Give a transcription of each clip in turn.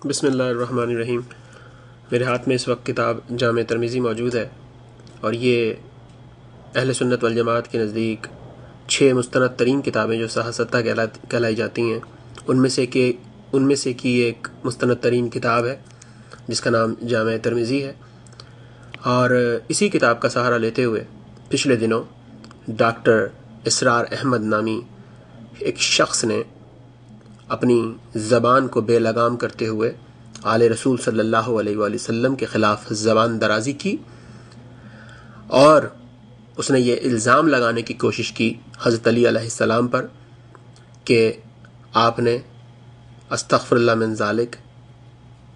बिस्मिल्लाहिर्रहमानिर्रहीम। मेरे हाथ में इस वक्त किताब जामे तिरमिज़ी मौजूद है और ये अहले सुन्नत वल जमात के नज़दीक 6 मुस्तनद तरीन किताबें जो सहासत्ता कहलाई जाती हैं उनमें से की एक मुस्तनद तरीन किताब है जिसका नाम जामे तिरमिज़ी है। और इसी किताब का सहारा लेते हुए पिछले दिनों डॉक्टर इसरार अहमद नामी एक शख्स ने अपनी ज़बान को बेलगाम करते हुए आले रसूल सल्लल्लाहु अलैहि वसल्लम के ख़िलाफ़ ज़बान दराज़ी की और उसने ये इल्ज़ाम लगाने की कोशिश की हज़रत अली अलैहिस्सलाम पर कि आपने अस्तग़फ़िरुल्लाह मिन ज़ालिक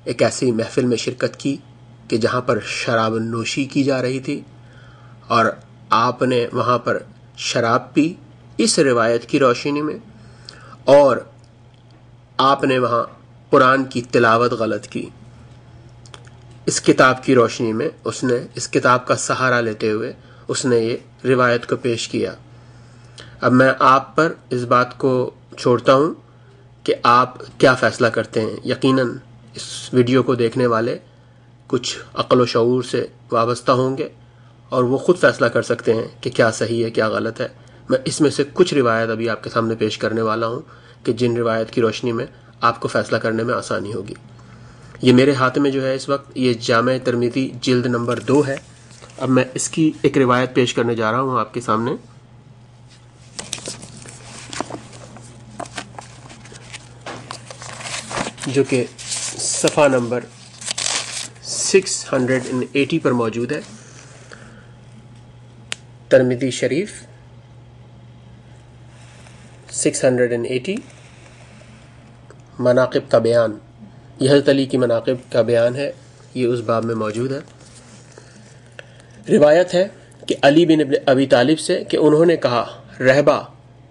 एक ऐसी महफ़िल में शिरकत की कि जहाँ पर शराब नोशी की जा रही थी और आपने वहाँ पर शराब पी इस रिवायत की रोशनी में, और आपने वहाँ कुरान की तिलावत गलत की। इस किताब की रोशनी में उसने इस किताब का सहारा लेते हुए उसने ये रिवायत को पेश किया। अब मैं आप पर इस बात को छोड़ता हूँ कि आप क्या फ़ैसला करते हैं। यकीनन इस वीडियो को देखने वाले कुछ अक़ल व शऊर से वाबस्ता होंगे और वो ख़ुद फ़ैसला कर सकते हैं कि क्या सही है क्या गलत है। मैं इसमें से कुछ रिवायत अभी आपके सामने पेश करने वाला हूँ कि जिन रिवायत की रोशनी में आपको फ़ैसला करने में आसानी होगी। ये मेरे हाथ में जो है इस वक्त ये जामे तिरमिज़ी जिल्द नंबर 2 है। अब मैं इसकी एक रिवायत पेश करने जा रहा हूँ आपके सामने, जो कि सफ़ा नंबर 680 पर मौजूद है। तिरमिज़ी शरीफ 680 मनाक़िब का बयान, यह हज़रत अली की मनाक़िब का बयान है, ये उस बाब में मौजूद है। रिवायत है कि अली बिन अबी तालिब से कि उन्होंने कहा, रहबा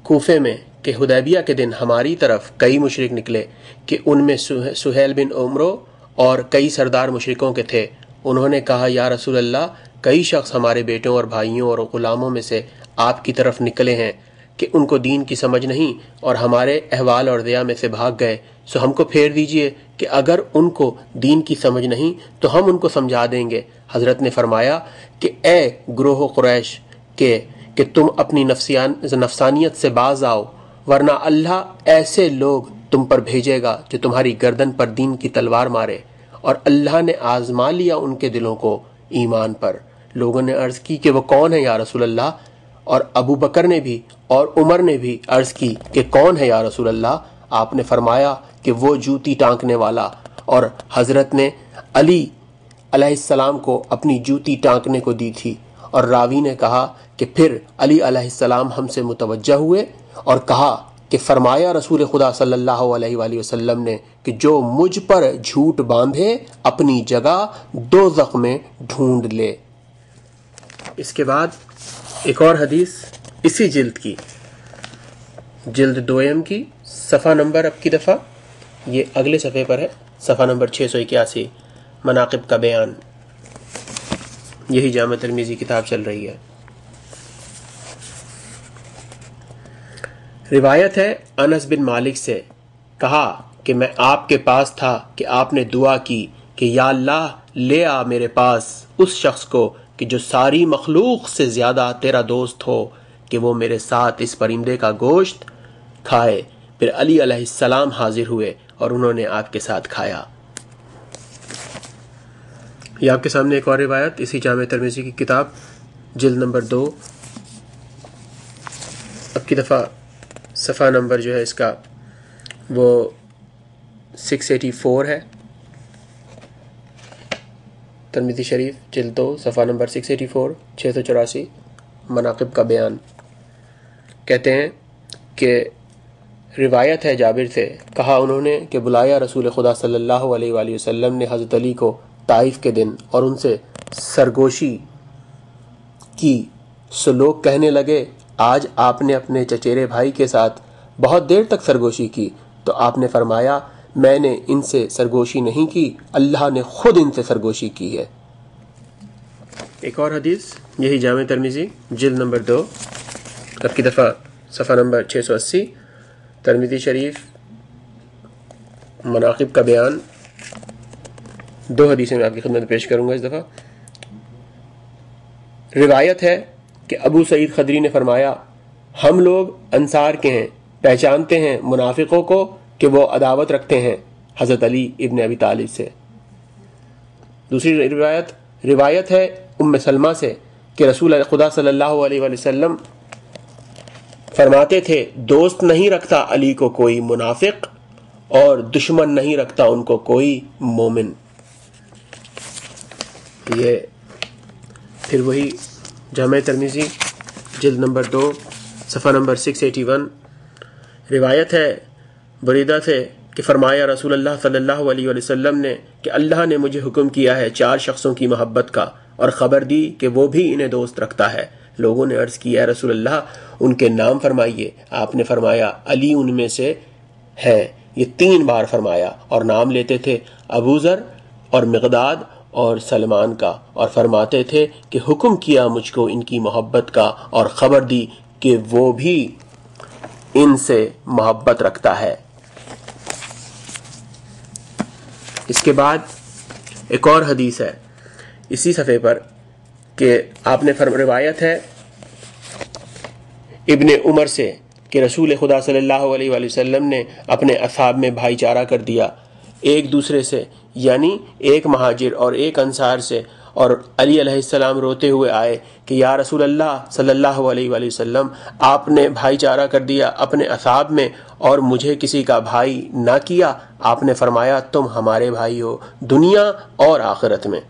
कूफे में कि हुदैबिया के दिन हमारी तरफ कई मुशरिक निकले कि उनमें सुहेल बिन उमरो और कई सरदार मुशरिकों के थे। उन्होंने कहा, या रसूल अल्लाह, कई शख्स हमारे बेटों और भाइयों और ग़ुलामों में से आपकी तरफ निकले हैं कि उनको दीन की समझ नहीं और हमारे अहवाल और दया में से भाग गए, सो हमको फेर दीजिए कि अगर उनको दीन की समझ नहीं तो हम उनको समझा देंगे। हज़रत ने फरमाया कि ए ग्रोह कुरैश कि तुम अपनी नफसानियत से बाज आओ, वरना अल्लाह ऐसे लोग तुम पर भेजेगा जो तुम्हारी गर्दन पर दीन की तलवार मारे। और अल्लाह ने आजमा लिया उनके दिलों को ईमान पर। लोगों ने अर्ज़ की कि वो कौन है या रसूल अल्लाह, और अबू बकर ने भी और उमर ने भी अर्ज़ की कि कौन है या रसूल अल्लाह। आपने फरमाया कि वो जूती टांकने वाला, और हज़रत ने अली अलैहिस्सलाम को अपनी जूती टांकने को दी थी। और रावी ने कहा कि फिर अली अलैहिस्सलाम हमसे मुतवज्जह हुए और कहा कि फरमाया रसूल खुदा सल्लल्लाहु अलैहि वसल्लम ने कि जो मुझ पर झूठ बांधे अपनी जगह दोज़ख में ढूंढ ले। इसके बाद एक और हदीस इसी जिल्द की, जिल्द 2M की, सफ़ा नंबर अब की दफ़ा ये अगले सफ़े पर है, सफ़ा नंबर 681, मनाक़िब का बयान। यही जामे तिरमिज़ी किताब चल रही है। रिवायत है अनस बिन मालिक से, कहा कि मैं आपके पास था कि आपने दुआ की कि या अल्लाह ले आ मेरे पास उस शख्स को कि जो सारी मखलूक से ज़्यादा तेरा दोस्त हो, कि वो मेरे साथ इस परिंदे का गोश्त खाए। फिर अली अलैहिस्सलाम हाजिर हुए और उन्होंने आपके साथ खाया। ये आपके सामने एक और रिवायत इसी जामे तिरमिज़ी की किताब जिल्द नंबर 2, अब की दफ़ा सफ़ा नंबर जो है इसका वो 684 है। तिरमिज़ी शरीफ जिल्द 2 सफ़ा नंबर 684, 684, मनाक़िब का बयान। कहते हैं कि रिवायत है जाबिर से, कहा उन्होंने कि बुलाया रसूल खुदा सल्लल्लाहु अलैहि वसल्लम ने हज़रत अली को ताइफ के दिन और उनसे सरगोशी की। सो लोग कहने लगे, आज आपने अपने चचेरे भाई के साथ बहुत देर तक सरगोशी की। तो आपने फरमाया, मैंने इनसे सरगोशी नहीं की, अल्लाह ने खुद इनसे सरगोशी की है। एक और हदीस यही जामे तिरमिज़ी जिल्द नंबर 2, अब की दफ़ा सफ़ा नंबर 680, तिरमिज़ी शरीफ मनाक़िब का बयान, 2 حدیثیں میں آپ کی خدمت میں پیش کروں گا اس دفعہ۔ روایت ہے کہ ابو سعید خدری نے فرمایا ہم لوگ انصار کے ہیں، پہچانتے ہیں منافقوں کو کہ وہ عداوت رکھتے ہیں حضرت علی ابن ابی طالب سے۔ دوسری روایت ہے ام سلمہ سے کہ رسول خدا صلی اللہ علیہ وآلہ وسلم فرماتے تھے دوست نہیں رکھتا علی کو کوئی منافق اور دشمن نہیں رکھتا ان کو کوئی مومن۔ یہ پھر وہی جامع ترمذی جلد نمبر 2 صفحہ نمبر 681 روایت ہے بریدہ سے کہ فرمایا رسول اللہ صلی اللہ علیہ وسلم نے کہ اللہ نے مجھے حکم کیا ہے 4 شخصوں کی محبت کا اور خبر دی کہ وہ بھی انہیں دوست رکھتا ہے۔ لوگوں نے عرض کیا رسول اللہ ان کے نام فرمائیے۔ آپ نے فرمایا علی ان میں سے ہے۔ یہ 3 بار فرمایا اور نام لیتے تھے ابو ذر اور مقداد اور سلمان کا، اور فرماتے تھے کہ حکم کیا مجھ کو ان کی محبت کا اور خبر دی کہ وہ بھی ان سے محبت رکھتا ہے۔ اس کے بعد ایک اور حدیث ہے اسی صفحے پر کہ آپ نے روایت ہے ابن عمر سے کہ رسول خدا صلی اللہ علیہ وآلہ وسلم نے اپنے اصحاب میں بھائی چارہ کر دیا ایک دوسرے سے، یعنی ایک مہاجر اور ایک انصار سے، اور علی علیہ السلام روتے ہوئے آئے کہ یا رسول اللہ صلی اللہ علیہ وآلہ وسلم آپ نے بھائی چارہ کر دیا اپنے اصحاب میں اور مجھے کسی کا بھائی نہ کیا۔ آپ نے فرمایا تم ہمارے بھائی ہو دنیا اور آخرت میں۔